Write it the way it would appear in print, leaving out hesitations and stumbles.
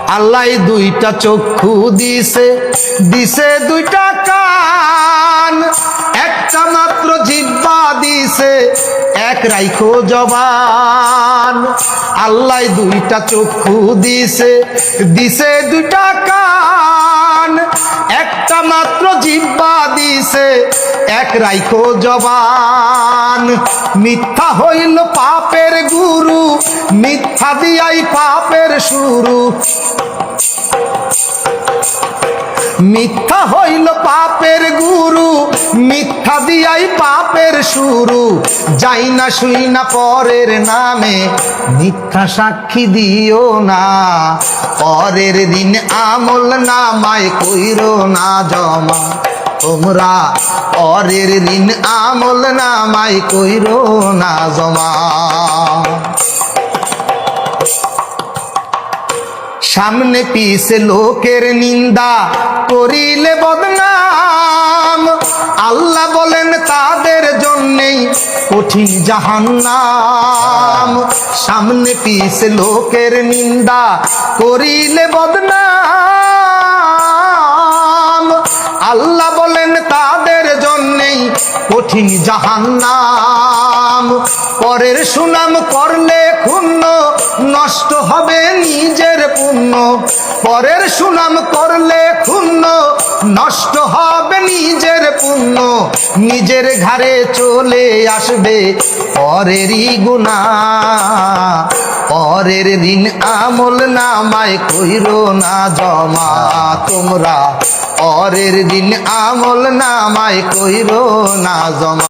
আল্লাহ দুইটা চক্ষু দিছে, দিছে দুইটা কান, একটা মাত্র জিহ্বা দিছে, এক রাইখো জবান। আল্লাহ দুইটা চক্ষু দিছে, দিছে দুইটা কান, একটা মাত্র জিহ্বা দিছে, এক রাইখো জবান। মিথ্যা হইল পাপের গুরু, মিথ্যা দিয়াই পাপের শুরু। মিথ্যা হইল পাপের গুরু, মিথ্যা দিয়াই পাপের শুরু। যাই না শুই না পরের নামে, মিথ্যা সাক্ষী দিও না। পরের দিন আমল নামায় কইরো না জমা তোমরা, পরের দিন আমল নামায় কইরো না জমা। সামনে পিছে লোকের নিন্দা করিলে বদনাম, আল্লাহ বলেন তাদের জন্যেই কঠিন জাহান্নাম। সামনে পিছে লোকের নিন্দা করিলে বদনাম, আল্লাহ বলেন তাদের জন্যেই কঠিন জাহান্নাম। পরের সুনাম করলে ক্ষুণ্ণ, নষ্ট হবে নিজের পুণ্য। পরের সুনাম করলে ক্ষুণ্ণ, নষ্ট হবে নিজের পুণ্য। নিজের ঘাড়ে চলে আসবে পরেরই গুনাহ। পরের দিন আমল নামায় কইরো না জমা তোমরা, পরের দিন আমল নামায় কইরো না জমা।